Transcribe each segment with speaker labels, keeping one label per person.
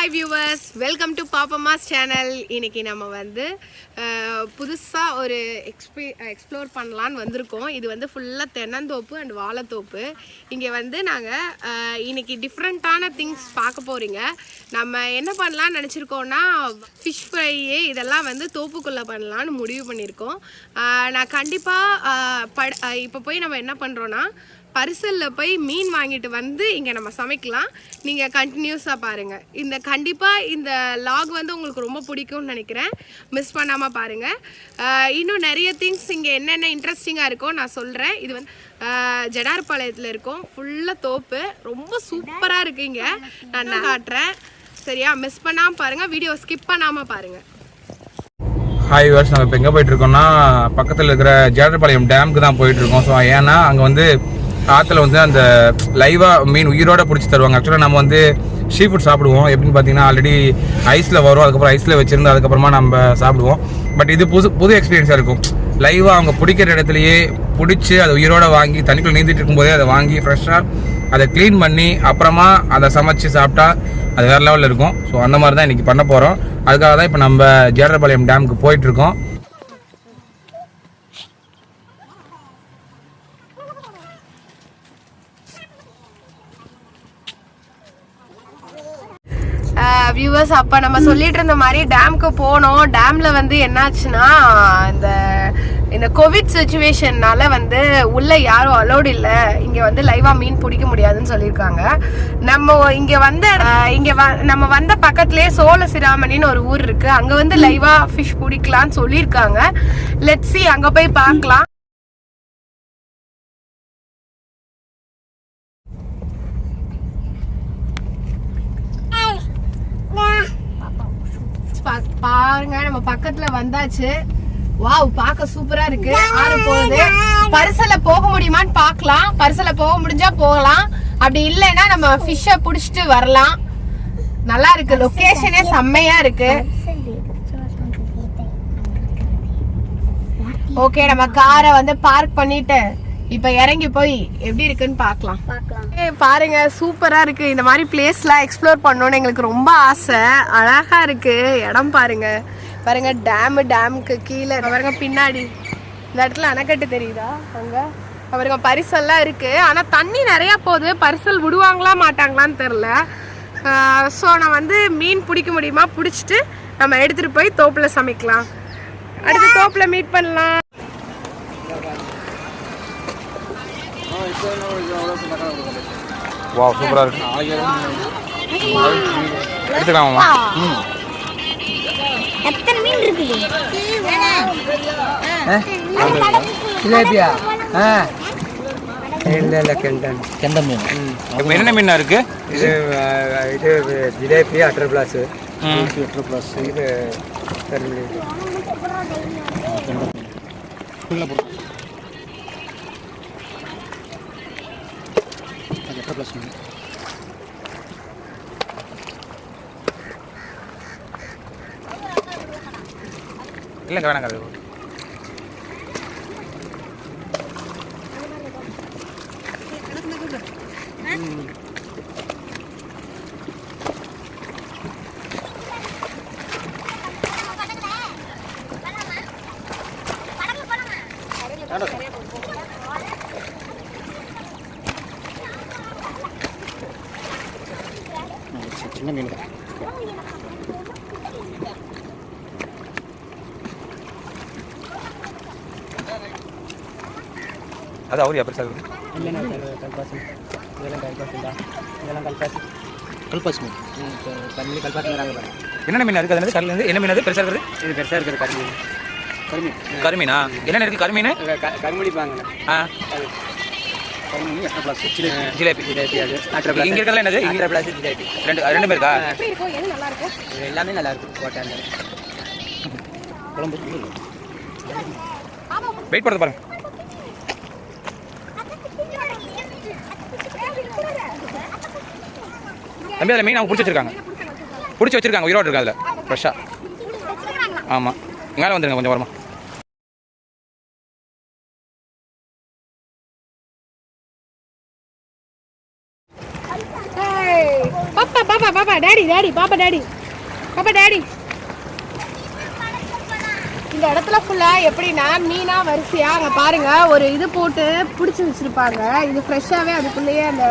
Speaker 1: Hi viewers, welcome to PappumasChannel. இன்னைக்கு நம்ம வந்து புதுசா ஒரு எக்ஸ்ப்ளோர் பண்ணலாம்னு வந்திருக்கோம். இது வந்து ஃபுல்லா தென்னந்தோப்பு அண்ட் வாழைத்தோப்பு. இங்க வந்து நாங்க இன்னைக்கு டிஃபரண்டான திங்ஸ் பார்க்க போறீங்க. நம்ம என்ன பண்ணலாம்னு நினைச்சிருக்கோம்னா ஃபிஷ் ஃப்ரை இதெல்லாம் வந்து தோப்புக்குள்ள பண்ணலாம்னு முடிவு பண்ணியிருக்கோம். நான் கண்டிப்பா இப்போ போய் நம்ம என்ன பண்றோம்னா பரிசலில் போய் மீன் வாங்கிட்டு வந்து இங்கே நம்ம சமைக்கலாம். நீங்கள் கண்டினியூஸாக பாருங்கள். கண்டிப்பாக இந்த லாக் வந்து உங்களுக்கு ரொம்ப பிடிக்கும்னு நினைக்கிறேன். மிஸ் பண்ணாமல் பாருங்கள். இன்னும் நிறைய திங்ஸ் இங்கே என்னென்ன இன்ட்ரெஸ்டிங்காக இருக்கோ நான் சொல்கிறேன். இது வந்து ஜடார்பாளையத்தில் இருக்கும். ஃபுல்லாக தோப்பு, ரொம்ப சூப்பராக இருக்குது. இங்கே நான் காட்டுறேன், சரியா? மிஸ் பண்ணாமல் பாருங்கள், வீடியோ ஸ்கிப் பண்ணாமல் பாருங்கள்.
Speaker 2: ஹாய் வியூவர்ஸ், நம்ம இப்போ எங்கே போயிட்டுருக்கோம்னா பக்கத்தில் இருக்கிற ஜடார்பாளையம் டேமுக்கு தான் போயிட்டுருக்கோம். ஸோ ஏன்னா அங்கே வந்து ஆற்றுல வந்து அந்த லைவாக மீன் உயிரோடு பிடிச்சி தருவாங்க. ஆக்சுவலாக நம்ம வந்து சீ ஃபுட் சாப்பிடுவோம். எப்படின்னு பார்த்தீங்கன்னா ஆல்ரெடி ஐஸில் வரும், அதுக்கப்புறம் ஐஸில் வச்சுருந்து அதுக்கப்புறமா நம்ம சாப்பிடுவோம். பட் இது புது எக்ஸ்பீரியன்ஸாக இருக்கும். லைவாக அவங்க பிடிக்கிற இடத்துலையே பிடிச்சி அதை உயிரோடு வாங்கி தண்ணிக்குள்ளே நீந்திட்டு இருக்கும்போதே அதை வாங்கி ஃப்ரெஷ்ஷாக அதை க்ளீன் பண்ணி அப்புறமா அதை சமைச்சு சாப்பிட்டா அது வேறு லெவலில் இருக்கும். ஸோ அந்த மாதிரி தான் இன்றைக்கி பண்ண போகிறோம். அதுக்காக தான் இப்போ நம்ம ஜடார்பாளையம் டேமுக்கு போயிட்டுருக்கோம்.
Speaker 1: வியூவர்ஸ், அப்போ நம்ம சொல்லிட்டு இருந்த மாதிரி டேமுக்கு போனோம். டேமில் வந்து என்னாச்சுன்னா இந்த கோவிட் சுச்சுவேஷன்னால வந்து உள்ளே யாரும் அலோடு இல்லை. இங்கே வந்து லைவாக மீன் பிடிக்க முடியாதுன்னு சொல்லியிருக்காங்க. நம்ம நம்ம வந்த பக்கத்துலேயே சோழசிராமணின்னு ஒரு ஊர் இருக்குது. அங்கே வந்து லைவாக ஃபிஷ் பிடிக்கலான்னு சொல்லியிருக்காங்க. லெட்ஸ் see, அங்கே போய் பார்க்கலாம். பாருங்க, நம்ம பக்கத்துல வந்தாச்சு. வாவ், பார்க்க சூப்பரா இருக்கு. ஆறு போகுது. பரிசல போக முடியுமான்னு பார்க்கலாம். பரிசல போக முடிஞ்சா போகலாம், அப்படி இல்லைன்னா நம்ம ஃபிஷ்ஷை புடிச்சிட்டு வரலாம். நல்லா இருக்கு, லொகேஷனே செம்மையா இருக்கு. ஓகே, நம்ம காரை வந்து பார்க் பண்ணிட்டு இப்ப இறங்கி போய் எப்படி இருக்குன்னு பார்க்கலாம். பாருங்க, சூப்பரா இருக்கு. இந்த மாதிரி பிளேஸ்லாம் எக்ஸ்ப்ளோர் பண்ணணும்னு எங்களுக்கு ரொம்ப ஆசை. அழகா இருக்கு இடம். பாருங்க பாருங்க, டேமுக்கு கீழே பாருங்க, பின்னாடி இந்த இடத்துல அணைக்கட்டு தெரியுதா? அங்க பாருங்க பரிசல்லாம் இருக்கு. ஆனா தண்ணி நிறைய போகுது. பரிசல் விடுவாங்களா மாட்டாங்களான்னு தெரியல. ஸோ நான் வந்து மீன் பிடிக்க முடியுமா பிடிச்சிட்டு நம்ம எடுத்துட்டு போய் தோப்புல சமைக்கலாம். அடுத்து தோப்புல மீட் பண்ணலாம்.
Speaker 2: வாவ், சூப்பரா இருக்கு. எடுத்துக்கலாமா?
Speaker 3: எத்தனை மீன் இருக்குது?
Speaker 4: ஜிலேபியா? இல்ல கெண்டம் மீன்.
Speaker 2: என்னென்ன மீனா இருக்கு?
Speaker 4: இது ஜிலேபி 18 பிளாஸ். இது கருமீன்.
Speaker 2: இல்லைங்க, வேணாங்க. அது
Speaker 4: சின்ன மீன்.
Speaker 2: அது அவரு எப்படி சார்?
Speaker 4: கல்பாசி. இதெல்லாம் கல்பாசி. கல்பாசி மீன். கல்மீன் கல்பாசிங்கிறாங்க.
Speaker 2: என்னென்ன மீன் இருக்குது? அது கடலேருந்து என்ன மீன்? அது பெருசாக இருக்குது?
Speaker 4: இது பெருசாக இருக்குது கருமீன்.
Speaker 2: கருமீனா? என்னென்ன இருக்குது கருமீன்?
Speaker 4: கருமடிப்பாங்க.
Speaker 2: அது
Speaker 4: கருமீன் 18 பிளாஸ்.
Speaker 2: ஜிலேபி.
Speaker 4: அது 18 பிளாஸ்.
Speaker 2: இங்கே இருக்கலாம் என்னது?
Speaker 4: 18 பிளாஸ் ஜிலேபி.
Speaker 2: ரெண்டு பேருக்கா?
Speaker 4: எல்லாமே நல்லா இருக்கு. கோட்டாங்க குழம்பு.
Speaker 2: வெயிட் பண்ணுறது பாருங்க. தம்பி, அதில் மீன் அவங்க பிடிச்சி வச்சிருக்காங்க உயிரோடு இருக்காங்க அதில் ஃப்ரெஷ்ஷாக. ஆமாம், மேலே வந்துடுங்க கொஞ்சம் வரமா.
Speaker 1: பாப்பா பாப்பா பாப்பா டாடி டாடி பாப்பா டாடி. இந்த இடத்துல ஃபுல்லாக எப்படின்னா மீனா வரிசையாக அங்கே பாருங்கள் ஒரு இது போட்டு பிடிச்சி வச்சுருப்பாங்க. இது ஃப்ரெஷ்ஷாகவே அதுக்குள்ளேயே அந்த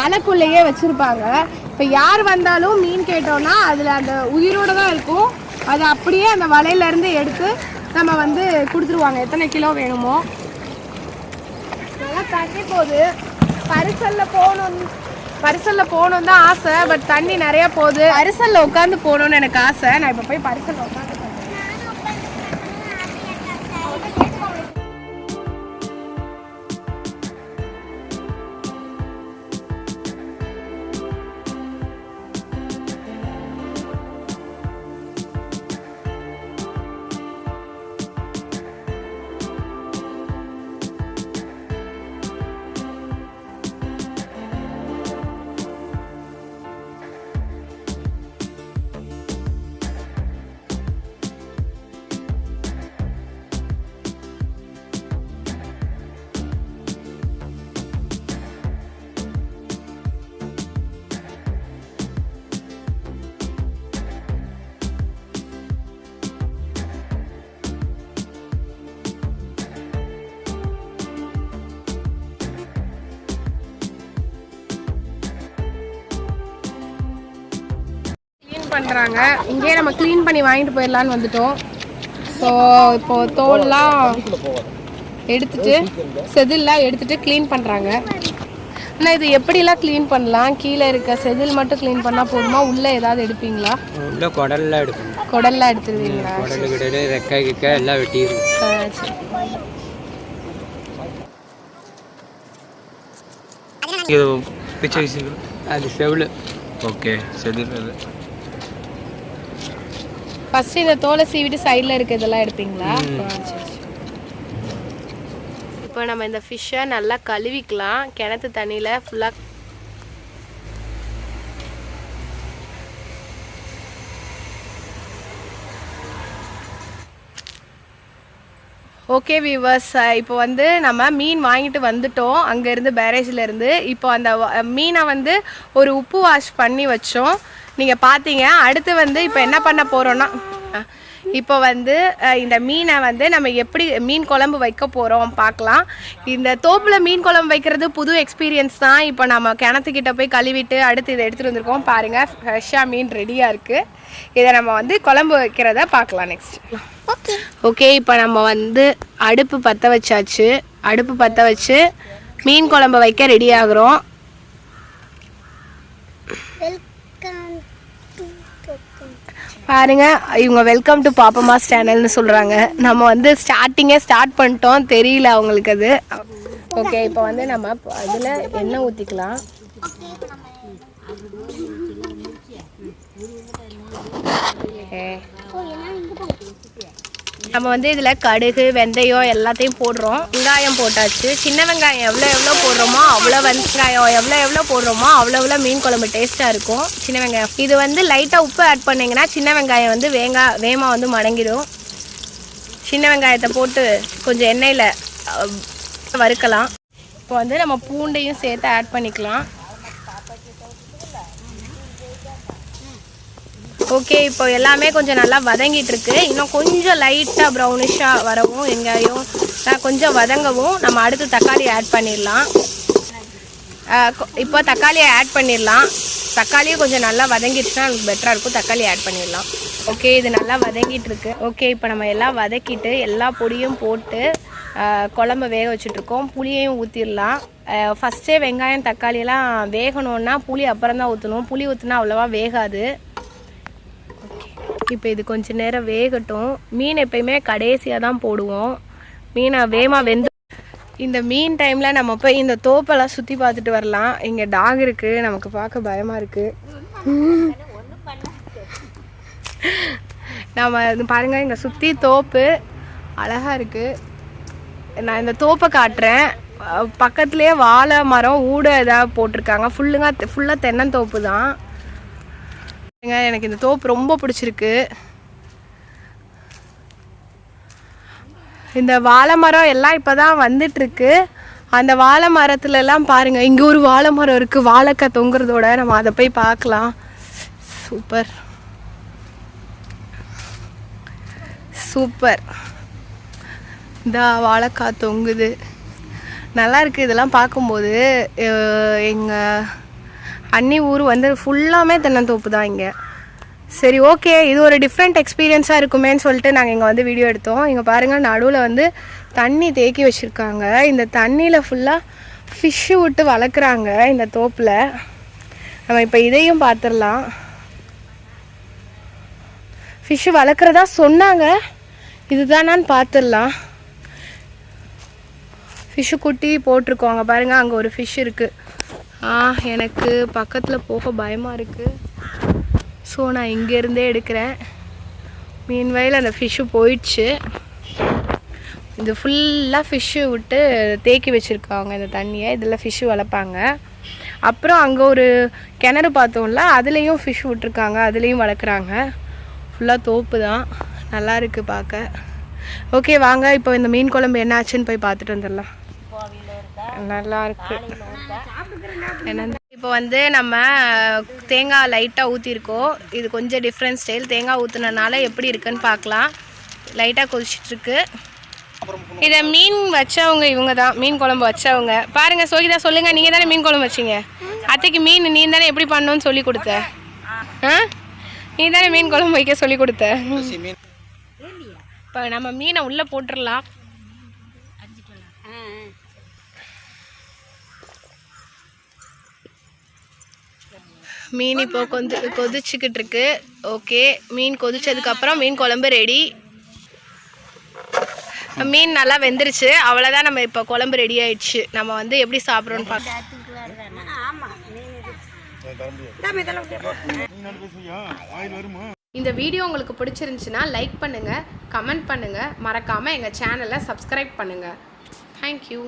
Speaker 1: வலைக்குள்ளேயே வச்சுருப்பாங்க. இப்போ யார் வந்தாலும் மீன் கேட்டோன்னா அதில் அந்த உயிரோடு தான் இருக்கும். அதை அப்படியே அந்த வலையிலேருந்து எடுத்து நம்ம வந்து கொடுத்துருவாங்க எத்தனை கிலோ வேணுமோ. நல்லா தண்ணி போகுது. பரிசலில் போகணும் தான் ஆசை. பட் தண்ணி நிறையா போகுது. பரிசலில் உட்காந்து போகணுன்னு எனக்கு ஆசை. நான் இப்போ போய் பரிசலில் உட்காந்து பண்ணுறாங்க. இங்கேயே நம்ம க்ளீன் பண்ணி வாங்கிட்டு போயிடலான்னு வந்துட்டோம். ஸோ இப்போது தோல்லாம் எடுத்துட்டு செதில்லாம் எடுத்துட்டு க்ளீன் பண்ணுறாங்க. ஆனால் இது எப்படிலாம் க்ளீன் பண்ணலாம்? கீழே இருக்க செதில் மட்டும் க்ளீன் பண்ணால் போதுமா? உள்ளே ஏதாவது எடுப்பீங்களா?
Speaker 4: உள்ளே குடல்லாம் எடுப்போம்.
Speaker 1: குடல்லாம் எடுத்துருவீங்களா?
Speaker 4: குடல் கிடல் ரெக்கை கிக்க எல்லாம் வெட்டிடுவோம். அது செவிலு.
Speaker 2: ஓகே செதில்.
Speaker 1: ஃபர்ஸ்ட் இந்த தோலை சீவிட்டு சைடில் இருக்க இதெல்லாம் எடுப்பீங்களா? இப்போ நம்ம இந்த ஃபிஷ்ஷை நல்லா கழுவிக்கலாம். கிணத்து தண்ணியில் ஃபுல்லாக ஓகே வியூவர்ஸ், இப்போ வந்து நம்ம மீன் வாங்கிட்டு வந்துட்டோம் அங்கேருந்து பேரேஜிலேருந்து. இப்போ அந்த மீனை வந்து ஒரு உப்பு வாஷ் பண்ணி வச்சோம், நீங்கள் பார்த்தீங்க. அடுத்து வந்து இப்போ என்ன பண்ண போகிறோன்னா, இப்போ வந்து இந்த மீனை வந்து நம்ம எப்படி மீன் குழம்பு வைக்க போகிறோம் பார்க்கலாம். இந்த தோப்பில் மீன் குழம்பு வைக்கிறது புது எக்ஸ்பீரியன்ஸ் தான். இப்போ நம்ம கிணத்துக்கிட்ட போய் கழுவிட்டு அடுத்து இதை எடுத்துகிட்டு வந்திருக்கோம். பாருங்கள், ஃப்ரெஷ்ஷாக மீன் ரெடியாக இருக்குது. இதை நம்ம வந்து குழம்பு வைக்கிறத பார்க்கலாம் நெக்ஸ்ட். ஓகே, இப்போ நம்ம வந்து அடுப்பு பற்ற வச்சாச்சு. அடுப்பு பற்ற வச்சு மீன் குழம்பு வைக்க ரெடி ஆகுறோம். பாருங்க, இவங்க வெல்கம் டு பாப்பம்மாஸ் சேனல்னு சொல்கிறாங்க. நம்ம வந்து ஸ்டார்ட் பண்ணிட்டோம், தெரியல அவங்களுக்கு அது. ஓகே, இப்போ வந்து நம்ம அதில் எண்ணெய் ஊற்றிக்கலாம். நம்ம வந்து இதில் கடுகு வெந்தயம் எல்லாத்தையும் போடுறோம். வெங்காயம் போட்டாச்சு. சின்ன வெங்காயம் எவ்வளோ போடுறோமோ அவ்வளோ, வெங்காயம் எவ்வளோ போடுறோமோ அவ்வளோ மீன் குழம்பு டேஸ்ட்டாக இருக்கும். சின்ன வெங்காயம் இது வந்து லைட்டாக உப்பு ஆட் பண்ணிங்கன்னா சின்ன வெங்காயம் வந்து வேகமாக வந்து மடங்கிடும். சின்ன வெங்காயத்தை போட்டு கொஞ்சம் எண்ணெயில் வறுக்கலாம். இப்போ வந்து நம்ம பூண்டையும் சேர்த்து ஆட் பண்ணிக்கலாம். ஓகே, இப்போ எல்லாமே கொஞ்சம் நல்லா வதங்கிட்டு இருக்கு. இன்னும் கொஞ்சம் லைட்டாக ப்ரௌனிஷாக வரவும் வெங்காயம் கொஞ்சம் வதங்கவும் நம்ம அடுத்து தக்காளி ஆட் பண்ணிடலாம். இப்போ தக்காளியை ஆட் பண்ணிடலாம். தக்காளியும் கொஞ்சம் நல்லா வதங்கிடுச்சுன்னா நமக்கு பெட்டராக இருக்கும். தக்காளி ஆட் பண்ணிடலாம். ஓகே, இது நல்லா வதங்கிட்டு இருக்கு. ஓகே, இப்போ நம்ம எல்லாம் வதக்கிட்டு எல்லா பொடியும் போட்டு குழம்பு வேக வச்சுட்ருக்கோம். புளியையும் ஊற்றிடலாம். ஃபஸ்ட்டே வெங்காயம் தக்காளியெல்லாம் வேகணுன்னா புளி அப்புறம் தான் ஊற்றணும். புளி ஊற்றினா அவ்வளோவா வேகாது. இப்போ இது கொஞ்சம் நேரம் வேகட்டும். மீன் எப்பயுமே கடைசியாக தான் போடுவோம். மீனை வேகமாக வெந்து இந்த மீன் டைமில் நம்ம போய் இந்த தோப்பெல்லாம் சுற்றி பார்த்துட்டு வரலாம். இங்கே டாக் இருக்குது, நமக்கு பார்க்க பயமாக இருக்குது. நம்ம பாருங்கள், இங்கே சுற்றி தோப்பு அழகாக இருக்குது. நான் இந்த தோப்பை காட்டுறேன். பக்கத்துலேயே வாழை மரம் ஊட ஏதாவது போட்டிருக்காங்க. ஃபுல்லாக தென்னந்தோப்பு தான். எனக்கு இந்த தோப்பு ரொம்ப பிடிச்சிருக்கு. இந்த வாழை மரம் எல்லாம் இப்போ தான் வந்துட்டுருக்கு. அந்த வாழை மரத்துலலாம் பாருங்கள், இங்கே ஒரு வாழை மரம் இருக்குது. வாழைக்காய் தொங்குறதோட நம்ம அதை போய் பார்க்கலாம். Super super. இந்த வாழைக்காய் தொங்குது, நல்லா இருக்குது. இதெல்லாம் பார்க்கும்போது எங்கள் அண்ணி ஊர் வந்து ஃபுல்லாமே தென்னந்தோப்பு தான் இங்கே. சரி ஓகே, இது ஒரு டிஃப்ரெண்ட் எக்ஸ்பீரியன்ஸாக இருக்குமேன்னு சொல்லிட்டு நாங்கள் இங்கே வந்து வீடியோ எடுத்தோம். இங்கே பாருங்கள், நடுவில் வந்து தண்ணி தேக்கி வச்சுருக்காங்க. இந்த தண்ணியில் ஃபுல்லாக ஃபிஷ்ஷு விட்டு வளர்க்குறாங்க இந்த தோப்பில். நம்ம இப்போ இதையும் பார்த்துடலாம். ஃபிஷ்ஷு வளர்க்குறதா சொன்னாங்க, இதுதானான்னு பார்த்துடலாம். ஃபிஷ்ஷு குட்டி போட்டிருக்கோங்க பாருங்கள். அங்கே ஒரு ஃபிஷ் இருக்குது. எனக்கு பக்கத்தில் போக பயமாக இருக்குது. ஸோ நான் இங்கேருந்தே எடுக்கிறேன். மீன்வயல் அந்த ஃபிஷ்ஷு போயிடுச்சு. இது ஃபுல்லாக ஃபிஷ்ஷு விட்டு தேக்கி வச்சுருக்காங்க இந்த தண்ணியை. இதில் ஃபிஷ்ஷு வளர்ப்பாங்க. அப்புறம் அங்கே ஒரு கிணறு பார்த்தோம்ல, அதுலேயும் ஃபிஷ் விட்டுருக்காங்க, அதுலேயும் வளர்க்குறாங்க. ஃபுல்லாக தோப்பு தான், நல்லா இருக்குது பார்க்க. ஓகே வாங்க, இப்போ இந்த மீன் குழம்பு என்ன ஆச்சுன்னு போய் பார்த்துட்டு வந்துடலாம். நல்லா இருக்கு. இப்போ வந்து நம்ம தேங்காய் லைட்டாக ஊற்றிருக்கோம். இது கொஞ்சம் டிஃப்ரெண்ட் ஸ்டைல். தேங்காய் ஊற்றுனனால எப்படி இருக்குன்னு பார்க்கலாம். லைட்டாக கொதிச்சிட்ருக்கு. இதை மீன் வச்சவங்க இவங்க தான், மீன் குழம்பு வச்சவங்க. பாருங்கள் சோகிதா, சொல்லுங்கள், நீங்கள் தானே மீன் குழம்பு வச்சிங்க. அத்தைக்கு மீன் நீ தானே எப்படி பண்ணணும்னு சொல்லி கொடுத்த. நீ தானே மீன் குழம்பு வைக்க சொல்லி கொடுத்த. இப்போ நம்ம மீனை உள்ளே போட்டுடலாம். மீன் இப்போ கொதிச்சுக்கிட்டு இருக்கு. ஓகே, மீன் கொதிச்சதுக்கப்புறம் மீன் குழம்பு ரெடி. மீன் நல்லா வெந்துருச்சு, அவ்வளோதான். நம்ம இப்போ குழம்பு ரெடி ஆயிடுச்சு. நம்ம வந்து எப்படி சாப்பிட்றோன்னு பார்க்கலாம். இந்த வீடியோ உங்களுக்கு பிடிச்சிருந்துச்சுன்னா லைக் பண்ணுங்கள், கமெண்ட் பண்ணுங்கள், மறக்காமல் எங்கள் சேனலை சப்ஸ்கிரைப் பண்ணுங்கள். தேங்க்யூ.